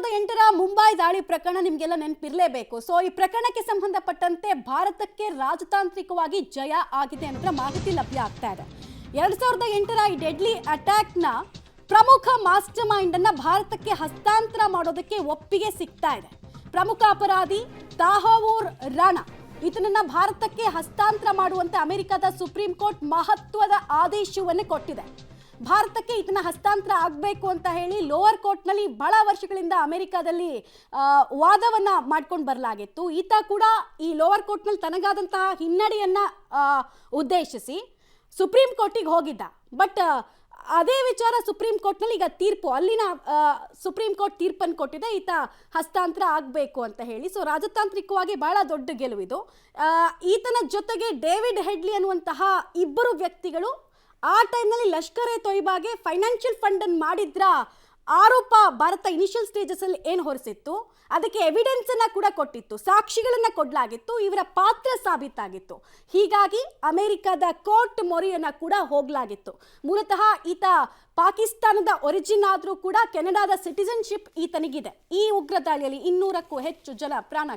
2008ರ ಮುಂಬೈ ದಾಳಿ ಪ್ರಕರಣ ನಿಮಗೆಲ್ಲ ನೆನಪಿರಲೇಬೇಕು. ಸೊ ಈ ಪ್ರಕರಣಕ್ಕೆ ಸಂಬಂಧಪಟ್ಟಂತೆ ಭಾರತಕ್ಕೆ ರಾಜತಾಂತ್ರಿಕವಾಗಿ ಜಯ ಆಗಿದೆ ಅನ್ನೋದ್ರ ಮಾಹಿತಿ ಲಭ್ಯ ಆಗ್ತಾ ಇದೆ. 2008ರ ಈ ಡೆಡ್ಲಿ ಅಟ್ಯಾಕ್ನ ಪ್ರಮುಖ ಮಾಸ್ಟರ್ ಮೈಂಡ್ ಅನ್ನ ಭಾರತಕ್ಕೆ ಹಸ್ತಾಂತರ ಮಾಡೋದಕ್ಕೆ ಒಪ್ಪಿಗೆ ಸಿಗ್ತಾ ಇದೆ. ಪ್ರಮುಖ ಅಪರಾಧಿ ತಾಹವೂರ್ ರಾಣಾ ಇದನ್ನ ಭಾರತಕ್ಕೆ ಹಸ್ತಾಂತರ ಮಾಡುವಂತೆ ಅಮೆರಿಕದ ಸುಪ್ರೀಂ ಕೋರ್ಟ್ ಮಹತ್ವದ ಆದೇಶವನ್ನು ಕೊಟ್ಟಿದೆ. ಭಾರತಕ್ಕೆ ಇದನ್ನ ಹಸ್ತಾಂತರ ಆಗಬೇಕು ಅಂತ ಹೇಳಿ ಲೋವರ್ ಕೋರ್ಟ್ನಲ್ಲಿ ಬಹಳ ವರ್ಷಗಳಿಂದ ಅಮೆರಿಕದಲ್ಲಿ ವಾದವನ್ನ ಮಾಡ್ಕೊಂಡು ಬರಲಾಗಿತ್ತು. ಈತ ಕೂಡ ಈ ಲೋವರ್ ಕೋರ್ಟ್ನಲ್ಲಿ ತನಗಾದಂತಹ ಹಿನ್ನಡೆಯನ್ನ ಉದ್ದೇಶಿಸಿ ಸುಪ್ರೀಂ ಕೋರ್ಟಿಗೆ ಹೋಗಿದ್ದ. ಬಟ್ ಅದೇ ವಿಚಾರ ಸುಪ್ರೀಂ ಕೋರ್ಟ್ನಲ್ಲಿ ಈಗ ತೀರ್ಪು, ಅಲ್ಲಿನ ಸುಪ್ರೀಂ ಕೋರ್ಟ್ ತೀರ್ಪನ್ನು ಕೊಟ್ಟಿದೆ ಈತ ಹಸ್ತಾಂತರ ಆಗಬೇಕು ಅಂತ ಹೇಳಿ. ಸೊ ರಾಜತಾಂತ್ರಿಕವಾಗಿ ಬಹಳ ದೊಡ್ಡ ಗೆಲುವಿದು. ಈತನ ಜೊತೆಗೆ ಡೇವಿಡ್ ಹೆಡ್ಲಿ ಅನ್ನುವಂತಹ ಇಬ್ಬರು ವ್ಯಕ್ತಿಗಳು ಆ ಟೈಮ್ನಲ್ಲಿ ಲಷ್ಕರ್ ಎ ತೊಯ್ಬಾಗೆ ಫೈನಾನ್ಷಿಯಲ್ ಫಂಡ್ ಅನ್ನು ಮಾಡಿದ್ರ ಆರೋಪ ಭಾರತ ಇನಿಷಿಯಲ್ ಸ್ಟೇಜಸ್ ಅಲ್ಲಿ ಏನು ಹೊರಿಸಿತ್ತು, ಅದಕ್ಕೆ ಎವಿಡೆನ್ಸ್ ಅನ್ನ ಕೂಡ ಕೊಟ್ಟಿತ್ತು, ಸಾಕ್ಷಿಗಳನ್ನ ಕೊಡಲಾಗಿತ್ತು, ಇವರ ಪಾತ್ರ ಸಾಬೀತಾಗಿತ್ತು. ಹೀಗಾಗಿ ಅಮೆರಿಕದ ಕೋರ್ಟ್ ಮೊರೆಯನ್ನ ಕೂಡ ಹೋಗಲಾಗಿತ್ತು. ಮೂಲತಃ ಈತ ಪಾಕಿಸ್ತಾನದ ಒರಿಜಿನ್ ಆದರೂ ಕೂಡ ಕೆನಡಾದ ಸಿಟಿಜನ್ಶಿಪ್ ಈತನಿಗಿದೆ. ಈ ಉಗ್ರ ದಾಳಿಯಲ್ಲಿ 200ಕ್ಕೂ ಹೆಚ್ಚು ಜನ ಪ್ರಾಣ